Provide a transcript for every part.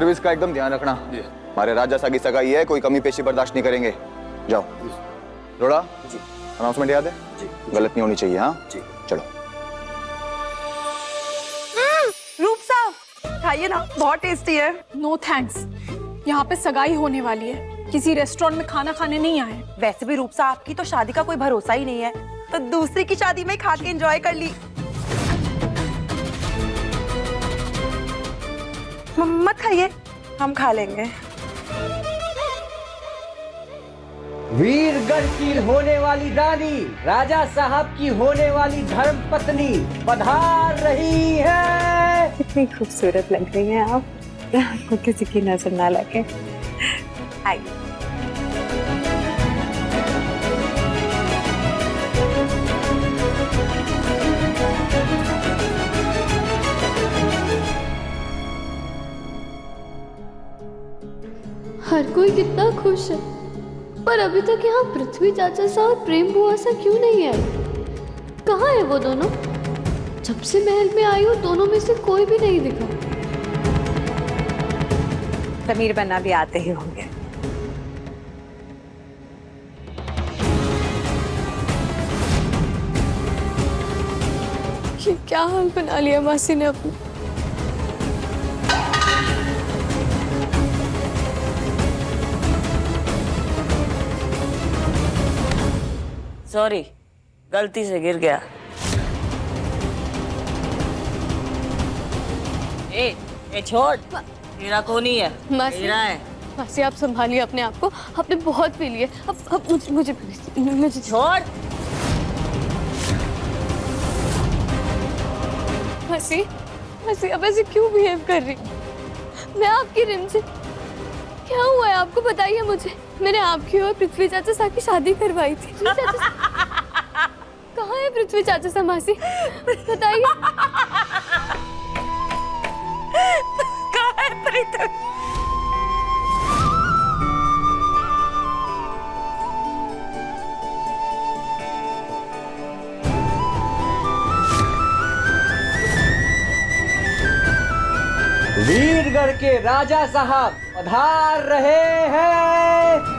Service का एकदम ध्यान रखना। हमारे राजा सा की सगाई है, कोई कमी पेशी बर्दाश्त नहीं करेंगे। जाओ। रोड़ा, अनाउंसमेंट याद है? गलत नहीं होनी चाहिए। हाँ जी, चलो। रूप साहब खाइए ना, बहुत टेस्टी है। नो थैंक्स, यहाँ पे सगाई होने वाली है, किसी रेस्टोरेंट में खाना खाने नहीं आए। वैसे भी रूप साहब की तो शादी का कोई भरोसा ही नहीं है, तो दूसरी की शादी में खा के एंजॉय कर ली। मत खाइए, हम खा लेंगे। वीरगढ़ की होने वाली रानी, राजा साहब की होने वाली धर्म पत्नी पधार रही है। कितनी खूबसूरत लग रही हैं आप, आपको किसी की नजर ना लगे। आइए। हर कोई कितना खुश है, पर अभी तक यहाँ पृथ्वी चाचा सा और प्रेम बुआ सा क्यों नहीं आए? कहाँ है वो दोनों? जब से महल में आई हूँ दोनों में से कोई भी नहीं दिखा। समीर बन्ना भी आते ही होंगे। ये क्या हाल बना लिया मासी ने अपना। सॉरी, गलती से गिर गया। ए छोड़, मेरा को नहीं है, मेरा है। मासी आप संभालिए अपने आप को, आपने बहुत पी लिया। अब मुझे छोड़। मासी अब ऐसे क्यों बिहेव कर रही? मैं आपकी रिम से, क्या हुआ है आपको बताइए मुझे। मैंने आपकी और पृथ्वी चाचा सा की शादी करवाई थी। कहाँ है पृथ्वी चाचा सा मासी, बताइए। कहाँ है पृथ्वी? वीरगढ़ के राजा साहब पधार रहे हैं।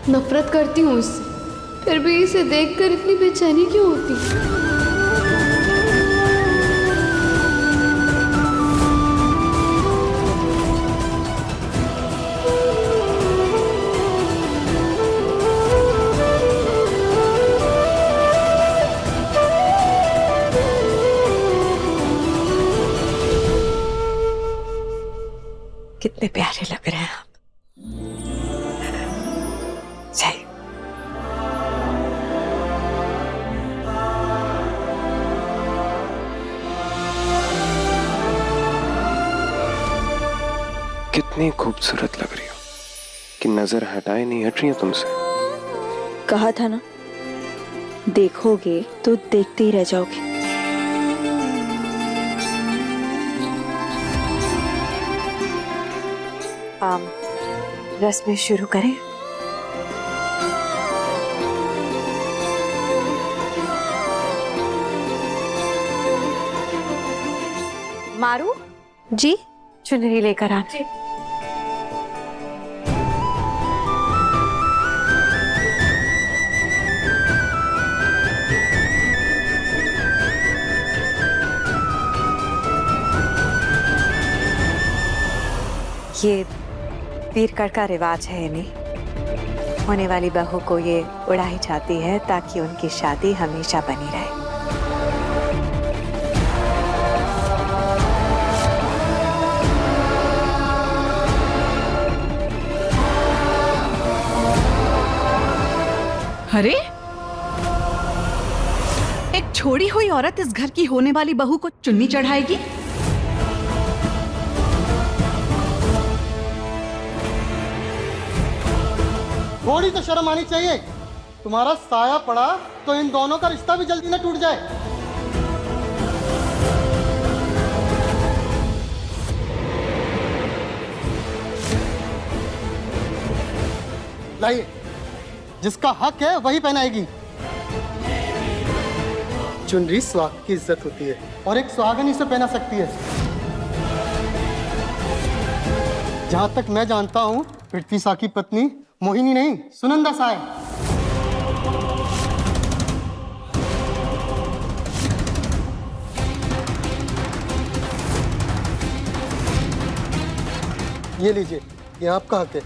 नफरत करती हूँ इससे, फिर भी इसे देखकर इतनी बेचैनी क्यों होती? कितने प्यारे लग रहे हैं आप। सही। कितनी खूबसूरत लग रही हो कि नजर हटाए नहीं हट रही है तुमसे। कहा था ना, देखोगे तो देखते ही रह जाओगे। रस्में शुरू करें? मारू जी, चुनरी लेकर आना। ये वीरगढ़ का रिवाज है इन्हीं। होने वाली बहू को ये उड़ाई जाती है ताकि उनकी शादी हमेशा बनी रहे। अरे, एक छोड़ी हुई औरत इस घर की होने वाली बहू को चुन्नी चढ़ाएगी? थोड़ी तो शर्म आनी चाहिए। तुम्हारा साया पड़ा तो इन दोनों का रिश्ता भी जल्दी ना टूट जाए। लाइए, जिसका हक है वही पहनाएगी। चुनरी सुहाग की इज्जत होती है और एक सुहागन इसे पहना सकती है। जहां तक मैं जानता हूं, पृथ्वी सा की पत्नी मोहिनी नहीं, सुनंदा सा है। ये लीजिए, ये आपका हक है।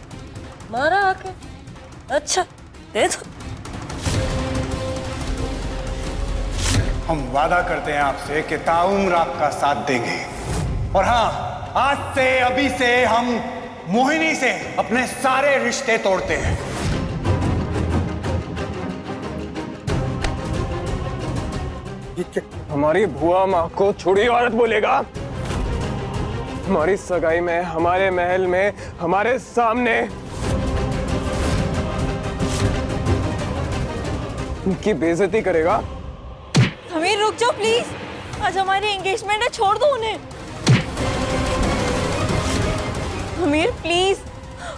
मारा आके। अच्छा, दे दो। हम वादा करते हैं आपसे कि ताउम्र आपका साथ देंगे। और हाँ, आज से, अभी से हम मोहिनी से अपने सारे रिश्ते तोड़ते हैं। हमारी भुआ माँ को छोड़ी औरत बोलेगा? हमारी सगाई में, हमारे महल में, हमारे सामने उनकी बेइज्जती करेगा? हमीर रुक जाओ प्लीज, आज हमारी एंगेजमेंट है, छोड़ दो उन्हें। Hamir please,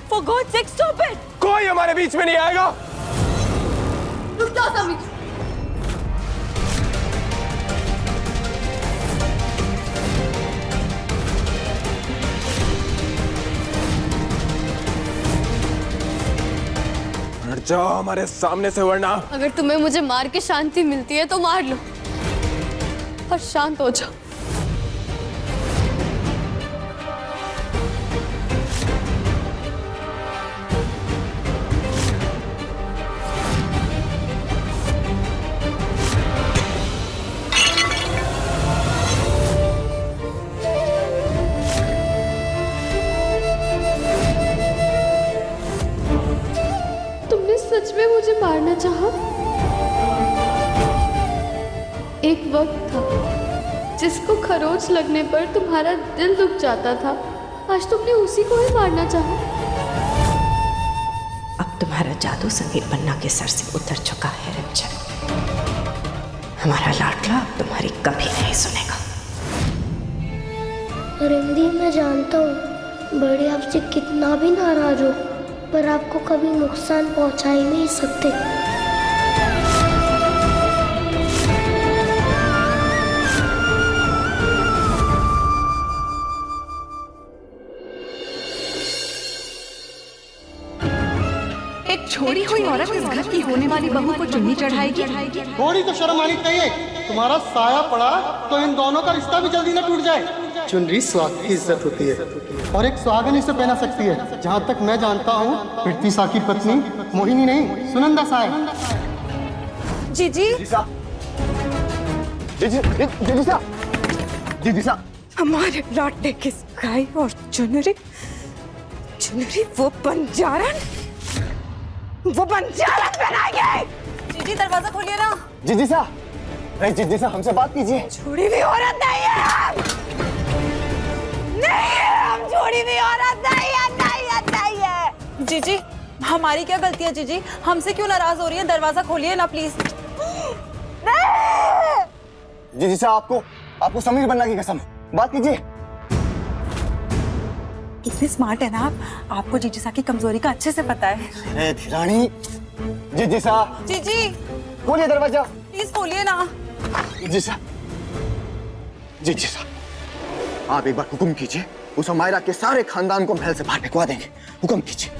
for God sake stop it. कोई हमारे बीच में नहीं आएगा। रुक जाओ समीर। हट जाओ हमारे सामने से, वरना अगर तुम्हें मुझे मार के शांति मिलती है तो मार लो और शांत हो जाओ। तुमने सच में मुझे मारना चाहा? एक वक्त था जिसको खरोच लगने पर तुम्हारा दिल दुख जाता था, आज तुमने उसी को ही मारना चाहा। अब तुम्हारा जादू संगीत बन्ना के सर से उतर चुका है रंजन। हमारा लाडला अब तुम्हारी कभी नहीं सुनेगा। रिंदी, मैं जानता हूँ बड़े आपसे कितना भी नाराज हो, पर आपको कभी नुकसान पहुंचा ही नहीं सकते। एक छोड़ी हुई औरत इस घर की होने वाली बहू को चुन्नी चढ़ाएगी। थोड़ी तो शर्म आनी चाहिए। तुम्हारा साया पड़ा तो इन दोनों का रिश्ता भी जल्दी ना टूट जाए। चुनरी सुहाग की इज्जत होती है और एक सुहागन इसे पहना सकती है। जहां तक मैं जानता हूँ, पृथ्वी सा की पत्नी मोहिनी नहीं, सुनंदा सा है। जीजी, जीजी हमारे लाडले की सगाई और चुनरी, चुनरी वो बंजारन पहनाएंगे। जीजी दरवाजा खोलिए ना। जीजी सा, अरे जीजी सा, हमसे बात कीजिए। छोड़ी हुई औरत नहीं है हम। नहीं है हम, छोड़ी हुई औरत नहीं है, नहीं है, नहीं है। जीजी, हमारी क्या गलती है जीजी? हमसे क्यों नाराज हो रही है? दरवाजा खोलिए ना प्लीज। जीजी सा, आपको समीर बनना की कसम, बात कीजिए। इतने स्मार्ट है ना आप, आपको जीजी सा की कमजोरी का अच्छे से पता है। अरे धीरानी, जीजी सा, जीजी खोलिए दरवाजा। प्लीज खोलिए ना। जीजी सा, जीजी सा, आप एक बार हुक्म कीजिए, उस मायरा के सारे खानदान को महल से बाहर फेंकवा देंगे। हुक्म कीजिए।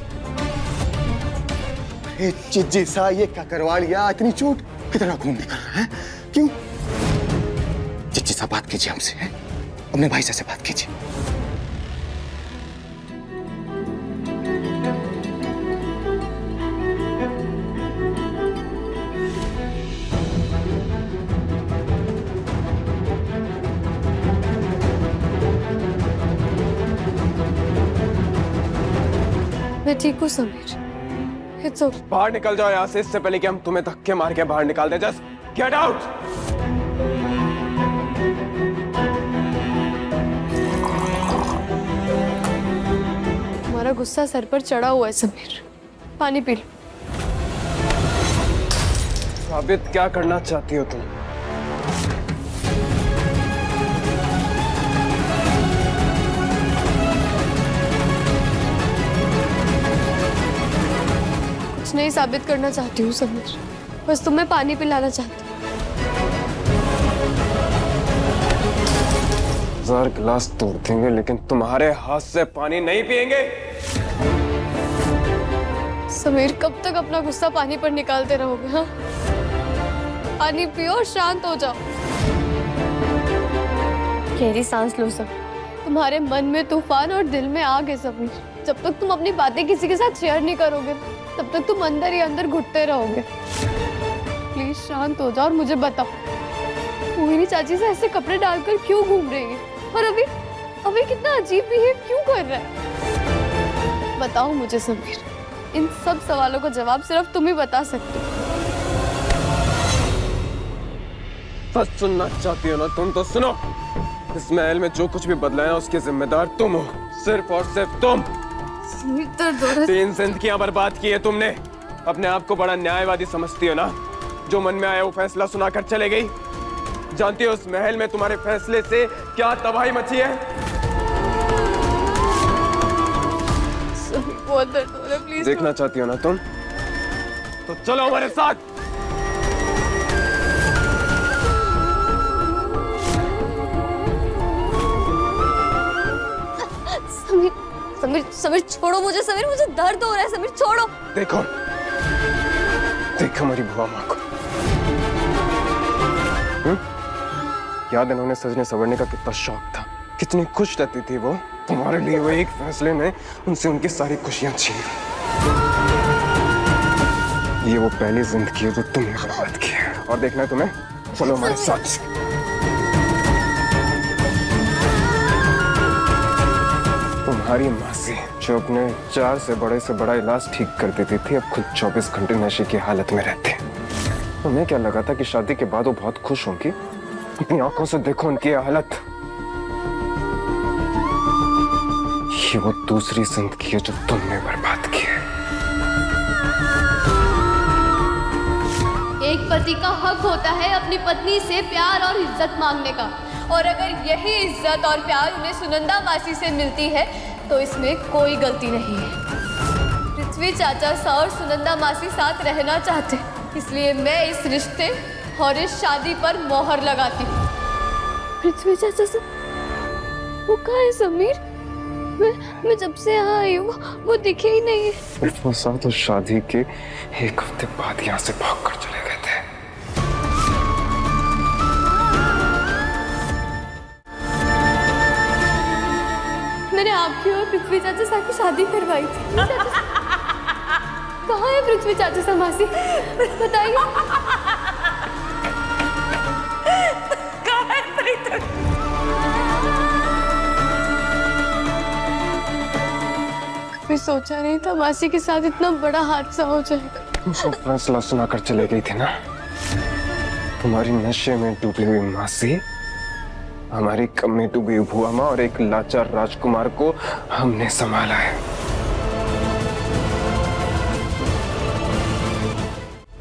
अरे जीजी सा, ये क्या करवा लिया? इतनी चोट, कितना खून निकल रहा है, क्यों? जीजी सा, बात कीजिए हमसे, हैं? अपने भाई से बात कीजिए। मैं ठीक हूँ समीर, इट्स ओके। बाहर निकल जाओ यहाँ से, इससे पहले कि हम तुम्हें धक्के मार के बाहर निकाल दें। Just get out. तुम्हारा गुस्सा सर पर चढ़ा हुआ है समीर, पानी पी लो। साबित क्या करना चाहती हो तुम? कुछ नहीं साबित करना चाहती हूँ समीर, बस तुम्हें पानी पिलाना चाहती हूँ। 1000 गिलास तोड़ देंगे लेकिन तुम्हारे हाथ से पानी नहीं पिएंगे। समीर, कब तक अपना गुस्सा पानी पर निकालते रहोगे? हाँ, पानी पियो और शांत हो जाओ। गहरी सांस लो सब। तुम्हारे मन में तूफान और दिल में आग है समीर। जब तक तुम अपनी बातें किसी के साथ शेयर नहीं करोगे तब तक तुम अंदर ही अंदर घुटते रहोगे। प्लीज शांत हो जाओ और मुझे बताओ, मोहिनी चाची से ऐसे कपड़े डालकर क्यों घूम रही है? और अभी कितना अजीब बिहेव क्यों कर रहा है? बताओ मुझे समीर, इन सब सवालों का जवाब सिर्फ तुम ही बता सकते हो। बस सुनना चाहती हो ना तुम तो सुनो। इस महल में जो कुछ भी बदला है उसके जिम्मेदार तुम हो, सिर्फ और सिर्फ तुम। समीर, दर्द हो रहा है। 3 जिंदगियां बर्बाद की है तुमने। अपने आप को बड़ा न्यायवादी समझती हो ना, जो मन में आया वो फैसला सुनाकर चले गई। जानती हो उस महल में तुम्हारे फैसले से क्या तबाही मची है? समीर, बहुत दर्द हो रहा है, प्लीज। देखना चाहती हो ना तुम, तो चलो हमारे साथ। समीर, समीर, समीर छोड़ो मुझे। समीर, मुझे दर्द हो रहा है। समीर छोड़ो। देखो हमारी बुआ माँ को। याद है उन्हें सजने संवरने का कितना शौक था, कितनी खुश रहती थी वो। तुम्हारे लिए वो एक फैसले में उनसे उनकी सारी खुशियां छीन ली। ये वो पहली जिंदगी है जो तुमने बर्बाद की है। और देखना है तुम्हें, चलो हमारे साथ। तुम्हारी मासी जो अपने 4 से बड़ा इलाज ठीक कर देती थी, अब खुद 24 घंटे नशे की हालत में रहती। तुम्हें क्या लगा था कि शादी के बाद वो बहुत खुश होंगी? अपनी आंखों से देखो उनकी हालत। ये वो दूसरी जिंदगी है जो तुमने बर्बाद की है। एक पति का हक होता है अपनी पत्नी से प्यार और इज्जत मांगने का, और अगर यही इज्जत और प्यार उन्हें सुनंदा मासी से मिलती है तो इसमें कोई गलती नहीं है। पृथ्वी चाचा सा और सुनंदा मासी साथ रहना चाहते, इसलिए मैं इस रिश्ते और इस शादी पर मोहर लगाती हूँ। पृथ्वी चाचा से वो कहाँ है समीर? मैं जब से यहाँ आई हूँ वो दिखे ही नहीं है। वो साथ उस शादी के 1 हफ्ते बाद यहाँ से भाग कर चले गए थे। मैंने आपकी और पृथ्वी चाचा सा की शादी करवाई थी। कहाँ है पृथ्वी चाचा सा मासी? बताइए। कभी सोचा नहीं था मासी के साथ इतना बड़ा हादसा हो जाएगा। तुम सब फैसला सुनाकर चले गई थी ना। तुम्हारी नशे में डूबी हुई मासी, हमारी कम में डूबी हुई बुआ माँ और एक लाचार राजकुमार को हमने संभाला है।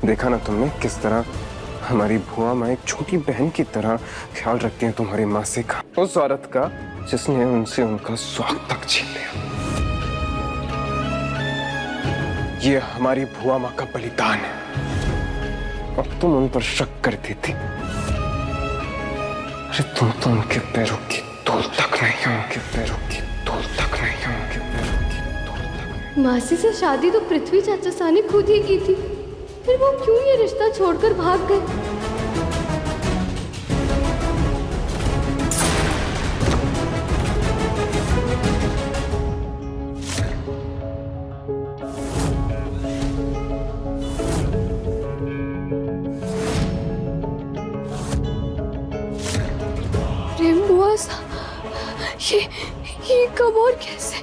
देखा ना तुमने किस तरह हमारी बुआ माँ एक छोटी बहन की तरह ख्याल रखती है तुम्हारी मासी का, उस औरत का जिसने उनसे उनका स्वाग तक छीन लिया। ये हमारी बुआ माँ का बलिदान है और तुम उन पर शक करती थी। अरे तुम तो उनके पैरों की धूल तक नहीं हो, उनके पैरों की धूल तक नहीं हो, उनके पैरों की धूल तक नहीं। मासी से शादी तो पृथ्वी चाचा सा ने खुद ही की थी, फिर वो क्यों ये रिश्ता छोड़कर भाग गए? प्रेम बुआ सा, ये कब और कैसे?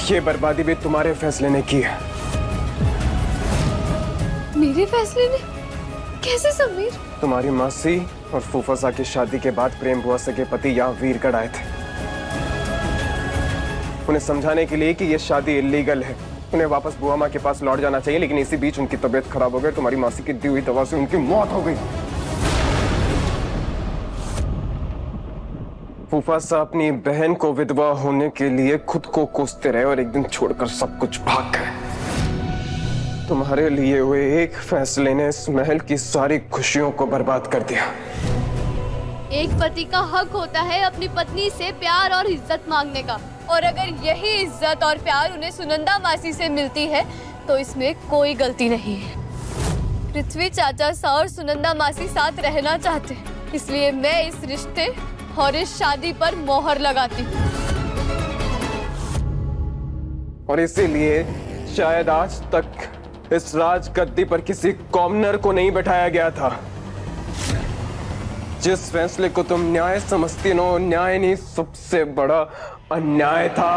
ये बर्बादी भी तुम्हारे फैसले ने की है। मेरे फैसले ने? कैसे समीर? तुम्हारी मासी और फूफासा की शादी के बाद प्रेम बुआ के पति यहाँ वीरगढ़ आए थे, उन्हें समझाने के लिए कि ये शादी इलीगल है, उन्हें वापस बुआ माँ के पास लौट जाना चाहिए। लेकिन इसी बीच उनकी तबीयत खराब हो गई, तुम्हारी मासी की दी हुई दवा से उनकी मौत हो गई। फूफा साहब अपनी बहन को विधवा होने के लिए खुद को कोसते रहे और एक दिन छोड़कर सब कुछ भाग गए। तुम्हारे लिए हुए एक फैसले ने इस महल की सारी खुशियों को बर्बाद कर दिया। एक पति का हक होता है अपनी पत्नी से प्यार और इज्जत मांगने का, और अगर यही इज्जत और प्यार उन्हें सुनंदा मासी से मिलती है तो इसमें कोई गलती नहीं है। पृथ्वी चाचा सा और सुनंदा मासी साथ रहना चाहते हैं, इसलिए मैं इस रिश्ते और इस शादी पर मोहर लगाती हूँ। और इसीलिए शायद आज तक इस राज गद्दी पर किसी कॉमनर को नहीं बैठाया गया था। जिस फैसले को तुम न्याय समझती हो, न्याय नहीं सबसे बड़ा अन्याय था।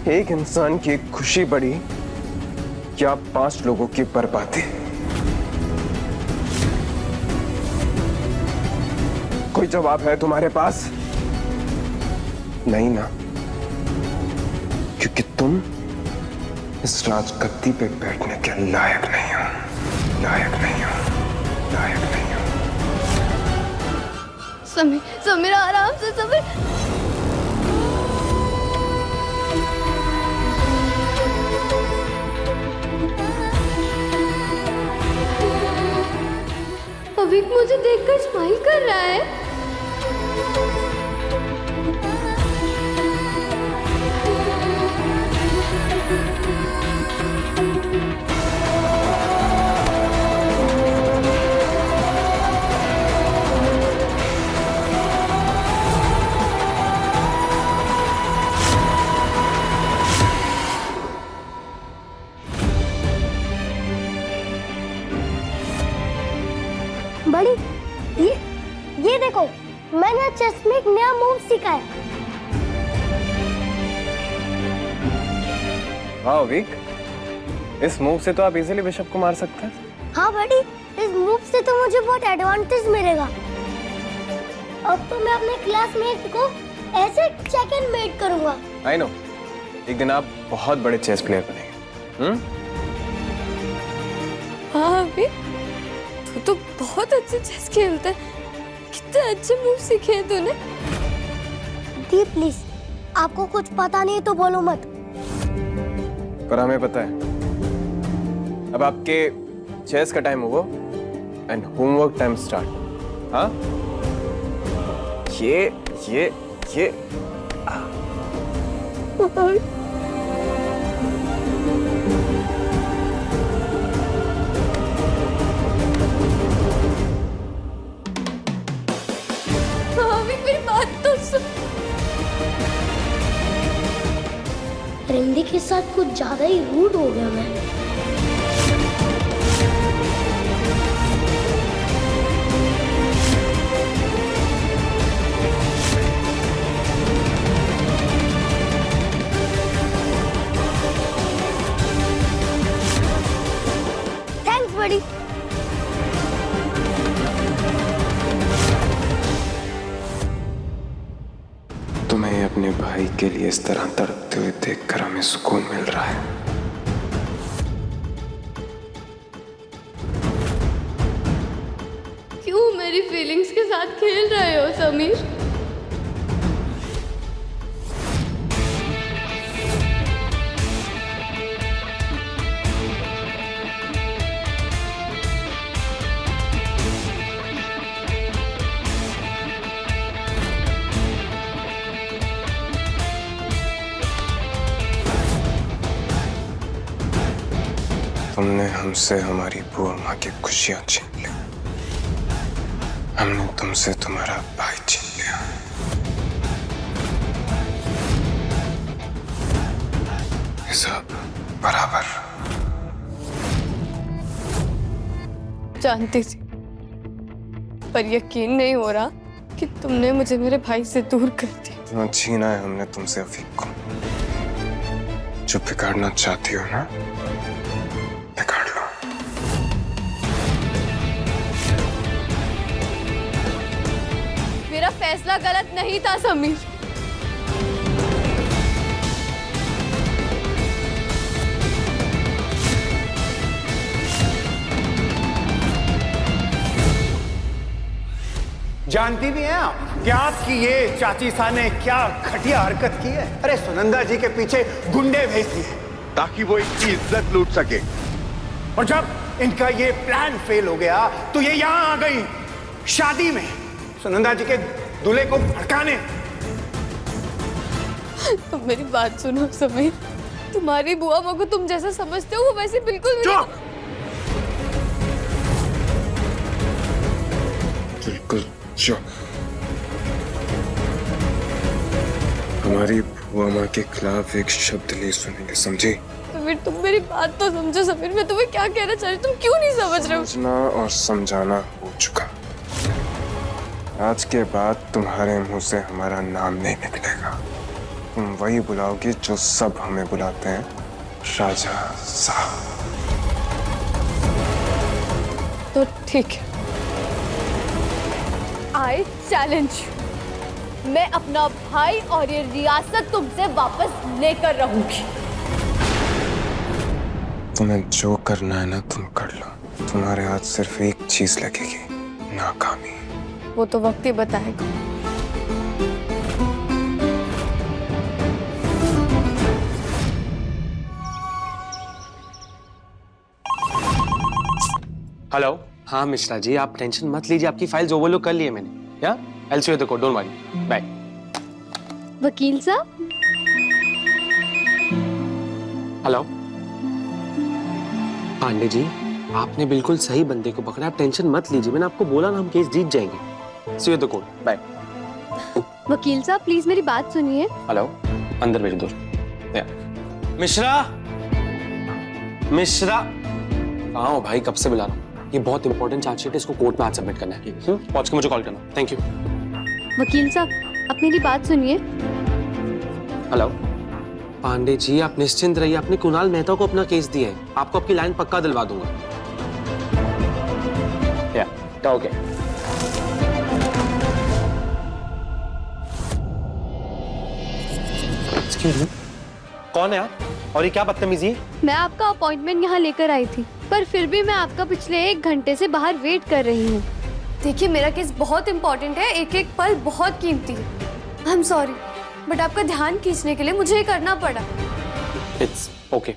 एक इंसान की खुशी बड़ी या 5 लोगों की बर्बादी। कोई जवाब है तुम्हारे पास? नहीं ना, क्योंकि तुम इस राजगद्दी पे बैठने के लायक नहीं हो, लायक नहीं हो, लायक नहीं हो। समीर आराम से समीर। अभी मुझे देखकर स्माइल कर रहा है। बड़ी ये देखो, मैंने चेस में एक नया मूव सीखा है। वाह विक, इस मूव से तो आप इजीली बिशप को मार सकते हैं। हाँ बड़ी, इस मूव से तो मुझे बहुत एडवांटेज मिलेगा। अब तो मैं अपने क्लासमेट को ऐसे चेक एंड मेट करूंगा। आई नो, एक दिन आप बहुत बड़े चेस प्लेयर बनेंगे। हाँ विक, तू तो बहुत अच्छे चेस खेलता है। कितने अच्छे मूव सीखे हैं तूने। दी प्लीज, आपको कुछ पता नहीं है तो बोलो मत। पर हमें पता है। अब आपके चेस का टाइम हुआ एंड होमवर्क टाइम स्टार्ट। हाँ, ये रिंदी के साथ कुछ ज्यादा ही रूड हो गया मैं। थैंक्स बड़ी। तुम्हें अपने भाई के लिए इस तरह तड़पते हुए देखकर हमें सुकून मिल रहा है। क्यों मेरी फीलिंग्स के साथ खेल रहे हो समीर? तुमने हमसे हमारी बुआ माँ की खुशियां छीन ली, हमने तुमसे तुम्हारा भाई छीन लिया। हिसाब बराबर। जानती थी, पर यकीन नहीं हो रहा कि तुमने मुझे मेरे भाई से दूर कर दिया। छीना है हमने तुमसे अफीक को। जो बिगाड़ना चाहती हो ना, बिगाड़ लो। मेरा फैसला गलत नहीं था समीर। जानती भी हैं आप कि आपकी ये चाची सा ने क्या घटिया हरकत की है? अरे सुनंदा जी के पीछे गुंडे भेज दिए ताकि वो इनकी इज्जत लूट सके। और जब इनका ये प्लान फेल हो गया तो ये यहाँ आ गई शादी में सुनंदा जी के दूल्हे को भड़काने। तुम मेरी बात सुनो समीर, तुम्हारी बुआ को तुम जैसा समझते हो वो वैसे बिल्कुल चुप! बिल्कुल चुप। हमारी बुआ माँ के खिलाफ एक शब्द नहीं सुनेंगे, समझी? समीर तुम मेरी बात तो समझो। समीर मैं तुम्हें क्या कहना चाह रही हूँ, तुम क्यों नहीं समझ रहे हो? समझना और समझाना हो चुका। आज के बाद तुम्हारे मुंह से हमारा नाम नहीं निकलेगा। तुम वही बुलाओगे जो सब हमें बुलाते हैं, राजा साहब। तो ठीक है, आई चैलेंज यू। मैं अपना भाई और ये रियासत तुमसे वापस लेकर रहूंगी। तुम्हें जो करना है ना तुम कर लो। तुम्हारे हाथ सिर्फ एक चीज लगेगी, नाकामी। वो तो वक्त ही बताएगा। हेलो। हाँ मिश्रा जी, आप टेंशन मत लीजिए, आपकी फाइल्स ओवरलुक कर ली है मैंने। या I'll see you at the court, don't worry. Bye. वकील साहब। हेलो। पांडे जी, आपने बिल्कुल सही बंदे को पकड़ा, आप टेंशन मत लीजिए। मैंने आपको बोला ना, हम केस जीत जाएंगे। See you at the court. Bye. वकील साहब प्लीज मेरी बात सुनिए। हेलो, अंदर भेज दो। मिश्रा, मिश्रा कहाँ हो भाई? कब से बुला रहा हूँ। ये बहुत इंपॉर्टेंट चार्जशीट है, इसको कोर्ट में आज सबमिट करना है। पहुंच के मुझे कॉल करना। Thank you. वकील साहब आप मेरी बात सुनिए। हेलो पांडे जी, आप निश्चिंत रहिए, आपने कुणाल मेहता को अपना केस दिया है, आपको आपकी लाइन पक्का दिलवा दूंगा। या ओके। एक्सक्यूज मी, कौन है आप और ये क्या बदतमीजी है? मैं आपका अपॉइंटमेंट यहाँ लेकर आई थी, पर फिर भी मैं आपका पिछले 1 घंटे से बाहर वेट कर रही हूँ। देखिए मेरा केस बहुत इंपॉर्टेंट है, एक एक पल बहुत कीमती है। आई एम सॉरी, बट आपका ध्यान खींचने के लिए मुझे ये करना पड़ा। इट्स ओके,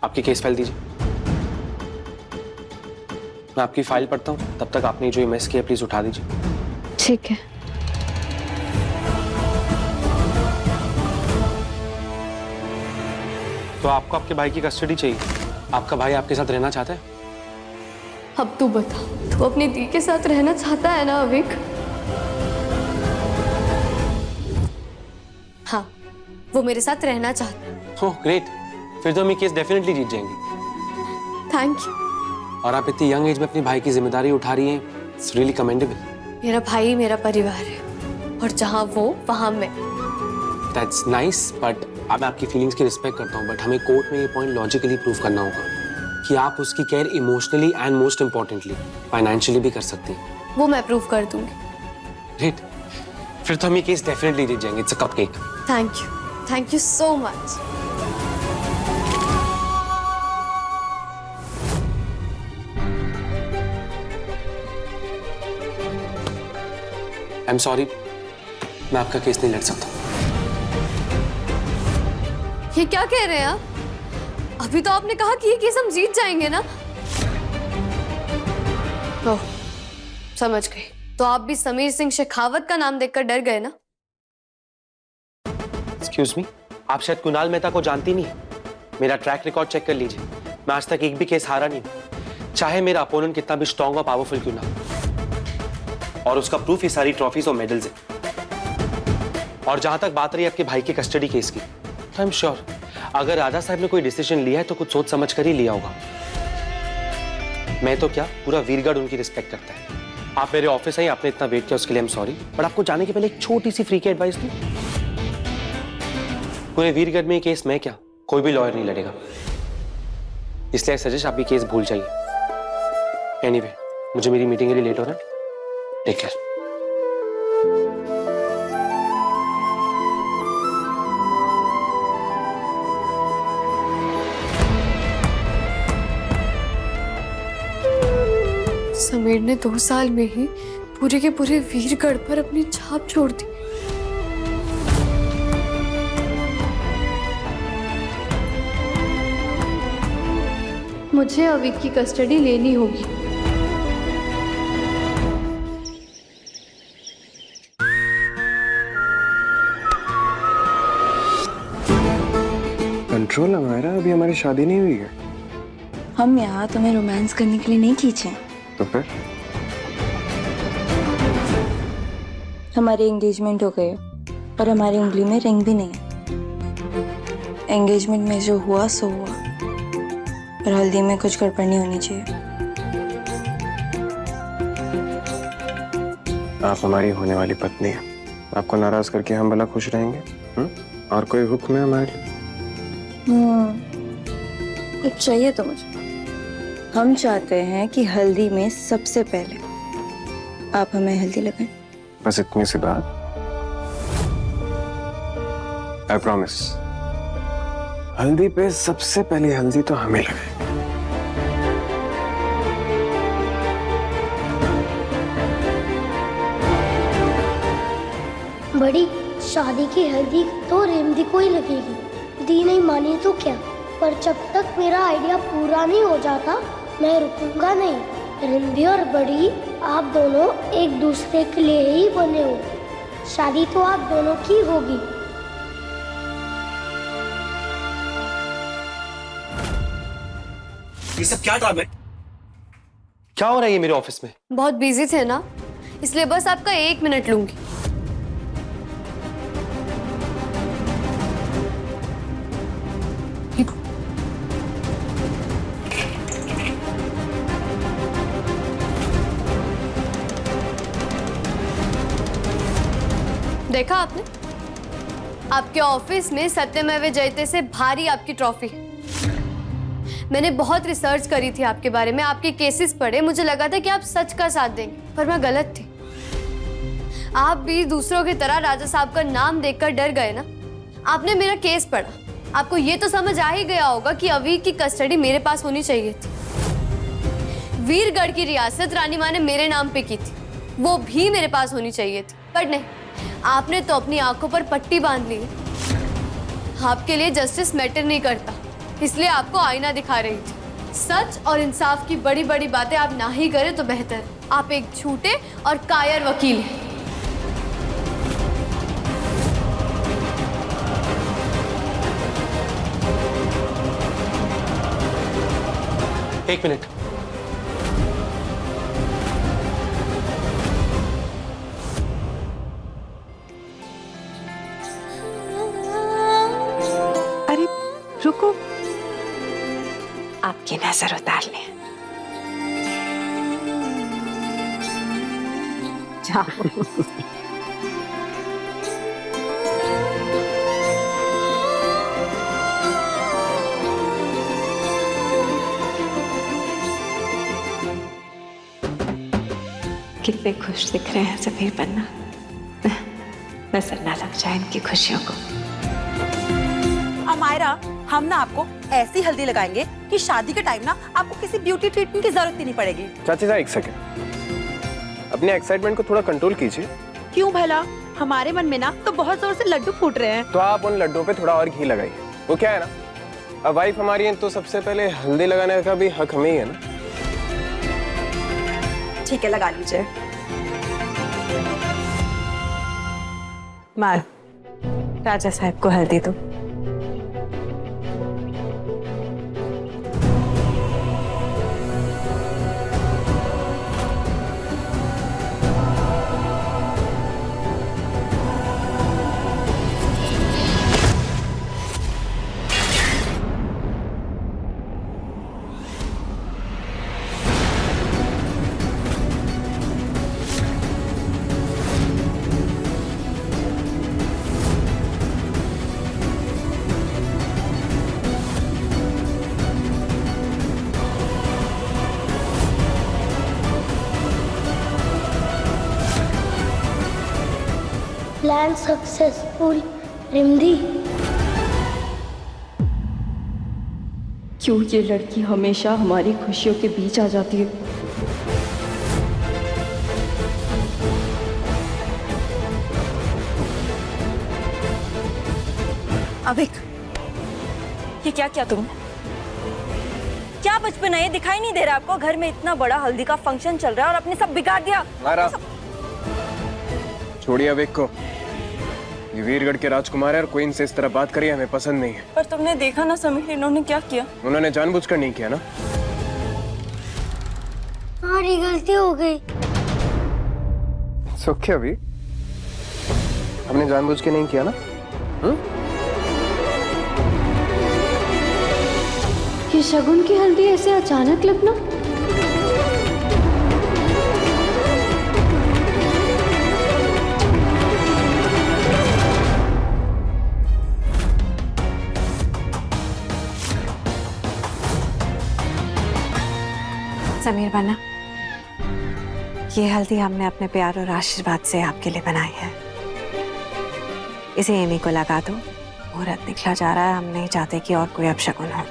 आपकी केस फाइल दीजिए, मैं आपकी फाइल पढ़ता हूँ। तब तक आपने जो मिस किया प्लीज उठा दीजिए। ठीक है। तो आपको आपके भाई की कस्टडी चाहिए? आपका भाई आपके साथ रहना चाहता है? अब तू बता, तू अपनी दी के साथ रहना चाहता है ना अविक? हाँ, वो मेरे साथ रहना चाहता है। ओह ग्रेट, फिर तो हम ये केस डेफिनेटली जीत जाएंगे। Thank you. और आप इतनी यंग एज में अपनी भाई की जिम्मेदारी उठा रही हैं, इट्स रियली कमेंडेबल। मेरा भाई मेरा परिवार है, और जहाँ वो वहाँ मैं। दैट्स नाइस, बट अब मैं आपकी फीलिंग्स की रिस्पेक्ट करता हूँ, बट हमें कोर्ट में ये पॉइंट लॉजिकली प्रूव करना होगा कि आप उसकी care emotionally and most importantly financially भी कर सकती हैं। वो मैं प्रूव कर दूंगी। ग्रेट, फिर तो हम ये केस डेफिनेटली जीत जाएंगे। It's a cupcake. Thank you so much. I am sorry, मैं आपका केस नहीं लड़ सकता। ये क्या कह रहे हैं आप? अभी तो आपने कहा कि ये केस हम जीत जाएंगे ना? ओह, समझ गई। तो आप भी समीर सिंह शेखावत का नाम देखकर डर गए ना? एक्सक्यूज मी, आप शायद कुणाल मेहता को जानती नहीं। मेरा ट्रैक रिकॉर्ड चेक कर लीजिए, मैं आज तक एक भी केस हारा नहीं, चाहे मेरा अपोनेंट कितना भी स्ट्रॉन्ग और पावरफुल क्यों ना हो। और उसका प्रूफ ये सारी ट्रॉफीज और मेडल्स है। और जहां तक बात रही आपके भाई के कस्टडी केस की, आई एम श्योर अगर राजा साहब ने कोई डिसीजन लिया है तो कुछ सोच समझ कर ही लिया होगा। मैं तो क्या, पूरा वीरगढ़ उनकी रिस्पेक्ट करता है। आप मेरे ऑफिस आई, आपने इतना वेट किया उसके लिए आई एम सॉरी, बट आपको जाने के पहले एक छोटी सी फ्री की एडवाइस दूं। पूरे वीरगढ़ में केस मैं क्या, कोई भी लॉयर नहीं लड़ेगा, इसलिए सजेस्ट आप ये केस भूल जाइए। एनीवे, मुझे मेरी मीटिंग के लिए लेट हो रहा है। Take care. समीर ने 2 साल में ही पूरे के पूरे वीरगढ़ पर अपनी छाप छोड़ दी। मुझे अविक की कस्टडी लेनी होगी। कंट्रोल हमारा, अभी हमारी शादी नहीं हुई है। हम यहाँ तुम्हें रोमांस करने के लिए नहीं खींचे। तो फिर हमारी एंगेजमेंट हो गई और हमारी उंगली में रिंग भी नहीं है। एंगेजमेंट में जो हुआ सो हुआ, पर हल्दी में कुछ गड़बड़ नहीं होनी चाहिए। आप हमारी होने वाली पत्नी हैं। आपको नाराज करके हम भला खुश रहेंगे? और कोई हुक्म है हमारे लिए? कुछ चाहिए तो मुझे। हम चाहते हैं कि हल्दी में सबसे पहले आप हमें हल्दी लगाएं। बस इतनी सी बात। I promise. हल्दी पे सबसे पहली हल्दी तो हमें लगाएं। बड़ी शादी की हल्दी तो रिमदी को ही लगेगी। दी नहीं मानी तो क्या, पर जब तक मेरा आइडिया पूरा नहीं हो जाता मैं रुकूंगा नहीं। रिमदी और बड़ी आप दोनों एक दूसरे के लिए ही बने हो। शादी तो आप दोनों की होगी। ये सब क्या ड्रामा है? क्या हो रहा है ये मेरे ऑफिस में? बहुत बिजी थे ना, इसलिए बस आपका 1 मिनट लूंगी। देखा आपने? आपके ऑफिस में सत्यमेव जयते से भारी आपकी ट्रॉफी है। मैंने बहुत रिसर्च करी थी आपके बारे में, आपके केसेस पढ़े, मुझे लगा था कि आप सच का साथ देंगे, पर मैं गलत थी। आप भी दूसरों की तरह राजा साहब का नाम देखकर डर गए ना। आपने मेरा केस पढ़ा, आपको ये तो समझ आ ही गया होगा कि अवीक की कस्टडी मेरे पास होनी चाहिए थी। वीरगढ़ की रियासत रानी माँ ने मेरे नाम पे की थी, वो भी मेरे पास होनी चाहिए थी, पर नहीं, आपने तो अपनी आंखों पर पट्टी बांध ली है। आपके लिए जस्टिस मैटर नहीं करता, इसलिए आपको आईना दिखा रही थी। सच और इंसाफ की बड़ी बड़ी बातें आप ना ही करें तो बेहतर। आप एक झूठे और कायर वकील हैं। एक मिनट। अरे रुको, आपकी नजर उतार लें। जाओ। कितने खुश दिख रहे हैं सफीर पन्ना। नजर ना लग जाए इनकी खुशियों को। अमायरा, हम ना आपको ऐसी हल्दी लगाएंगे कि शादी के टाइम ना आपको किसी ब्यूटी ट्रीटमेंट की जरूरत ही नहीं पड़ेगी। चाची साहब एक सेकंड, अपने एक्साइटमेंट को थोड़ा कंट्रोल कीजिए। क्यों भला? हमारे मन में ना तो बहुत जोर से लड्डू फूट रहे हैं। तो आप उन लड्डुओं पे थोड़ा और घी लगाइए। वो क्या है ना, अब वाइफ हमारी है तो सबसे पहले हल्दी लगाने का भी हक हमें ही है ना। ठीक है, लगा लीजिए। मार, राजा साहब को हल्दी दो। प्लान सक्सेसफुल रिमदी। क्यों ये लड़की हमेशा हमारी खुशियों के बीच आ जाती है? अविक, ये क्या किया तुमने? क्या बचपन है, ये दिखाई नहीं दे रहा आपको? घर में इतना बड़ा हल्दी का फंक्शन चल रहा है और आपने सब बिगाड़ दिया। छोड़िए अविक को, ये वीरगढ़ के राजकुमार है और कोई इनसे इस तरह बात करिए हमें पसंद नहीं है। पर तुमने देखा ना समीर, इन्होंने क्या किया? उन्होंने जानबूझकर नहीं किया ना। हमारी गलती हो गई। सुख अभी हमने जानबूझ के नहीं किया ना। ये शगुन की हल्दी ऐसे अचानक लगना? समीर बना, ये हल्दी हमने अपने प्यार और आशीर्वाद से आपके लिए बनाई है। इसे एमी को लगा दो। मुहूर्त निकला जा रहा है, हम नहीं चाहते कि और कोई अपशगुन हो।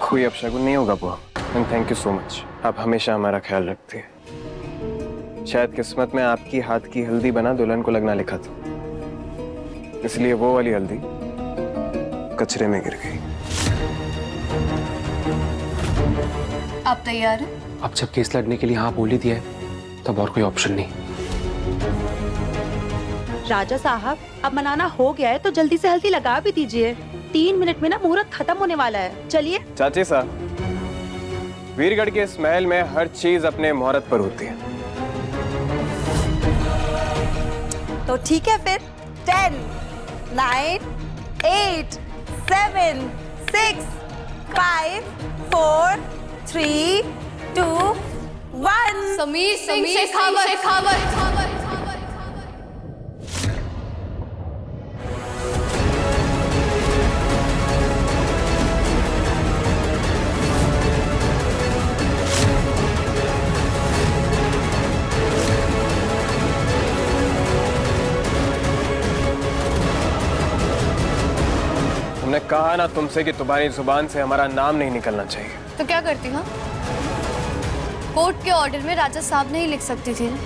कोई अपशगुन नहीं होगा बुआ, and thank you so much. आप हमेशा हमारा ख्याल रखते हैं। शायद किस्मत में आपकी हाथ की हल्दी बना दुल्हन को लगना लिखा था, इसलिए वो वाली हल्दी कचरे में गिर गई। आप तैयार हैं? अब जब केस लड़ने के लिए हाँ बोल ही दिया है, तब और कोई ऑप्शन नहीं। राजा साहब, अब मनाना हो गया है तो जल्दी से हल्दी लगा भी दीजिए। 3 मिनट में ना मुहूर्त खत्म होने वाला है। चलिए। चाची साहब, वीरगढ़ के इस महल में हर चीज अपने मुहूर्त पर होती है। तो ठीक है फिर। 10, 9, 8, 7, 6, 5, 4, 3, 2, 1। समीर सिंह शेखावत। हमने कहा ना तुमसे कि तुम्हारी जुबान से हमारा नाम नहीं निकलना चाहिए। तो क्या करती हूँ? कोर्ट के ऑर्डर में राजा साहब नहीं लिख सकती थी ना।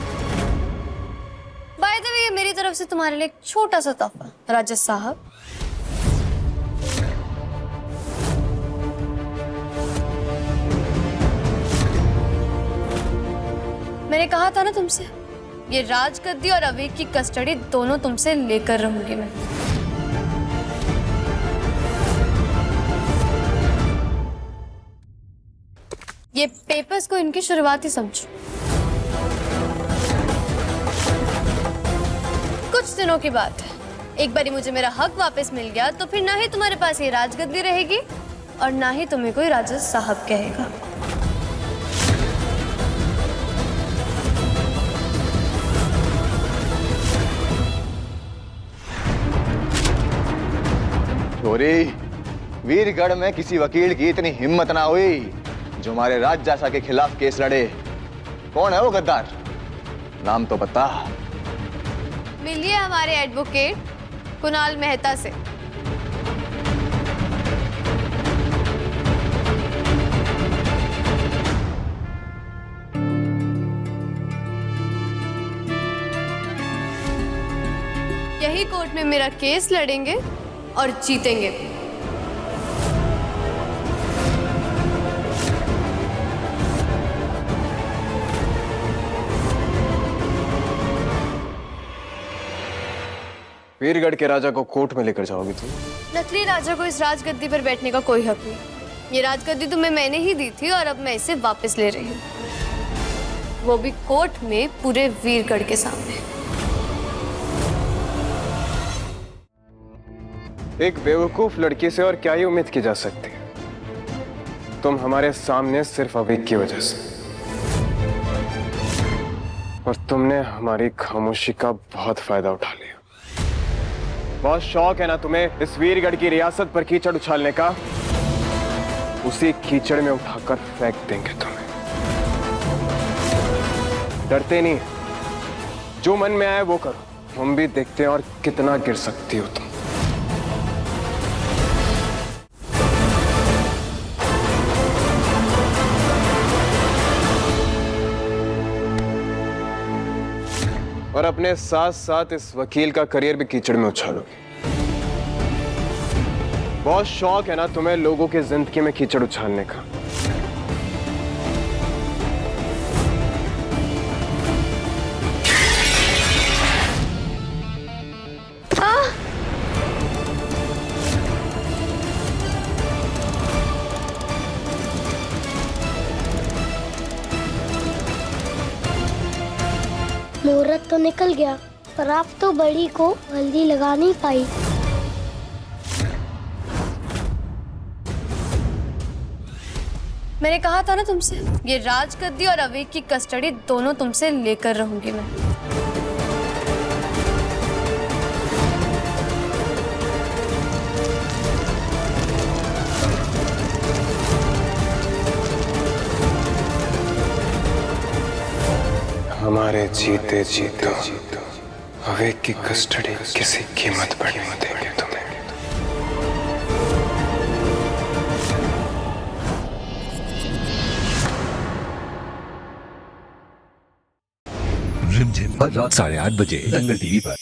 बाय द वे, ये मेरी तरफ से तुम्हारे लिए एक छोटा सा तोहफा, राजा साहब। मैंने कहा था ना तुमसे, ये राजगद्दी और अविक की कस्टडी दोनों तुमसे लेकर रहूंगी मैं। ये पेपर्स को इनकी शुरुआत ही समझो। कुछ दिनों की बात है, एक बारी मुझे मेरा हक वापस मिल गया तो फिर ना ही तुम्हारे पास ये राजगद्दी रहेगी और ना ही तुम्हें कोई राजा साहब कहेगा। छोरी, वीरगढ़ में किसी वकील की इतनी हिम्मत ना हुई जो हमारे राजजासा के खिलाफ केस लड़े। कौन है वो गद्दार? नाम तो बता। मिलिए हमारे एडवोकेट कुणाल मेहता से। यही कोर्ट में मेरा केस लड़ेंगे और जीतेंगे। वीरगढ़ के राजा को कोर्ट में लेकर जाओगी तुम? नकली राजा को इस राजगद्दी पर बैठने का कोई हक नहीं। ये राजगद्दी तुम्हें मैंने ही दी थी और अब मैं इसे वापस ले रही हूँ, वो भी कोर्ट में पूरे वीरगढ़ के सामने। एक बेवकूफ लड़की से और क्या ही उम्मीद की जा सकती है? तुम हमारे सामने सिर्फ अविक की वजह से, और तुमने हमारी खामोशी का बहुत फायदा उठा लिया। बहुत शौक है ना तुम्हें इस वीरगढ़ की रियासत पर कीचड़ उछालने का? उसी कीचड़ में उठाकर फेंक देंगे तुम्हें। डरते नहीं, जो मन में आए वो करो। हम भी देखते हैं और कितना गिर सकती हो तुम। और अपने साथ साथ इस वकील का करियर भी कीचड़ में उछालोगे। बहुत शौक है ना तुम्हें लोगों के जिंदगी में कीचड़ उछालने का। मुहूर्त तो निकल गया, पर आप तो बड़ी को हल्दी लगा नहीं पाई। मैंने कहा था ना तुमसे, ये राज गद्दी और अवेक की कस्टडी दोनों तुमसे लेकर रहूंगी मैं। हमारे जीते जीते अवेक की कस्टडी किसी कीमत पर नहीं देंगे तुम्हें। रिमझिम हर रात 8:30 बजे दंगल टीवी पर।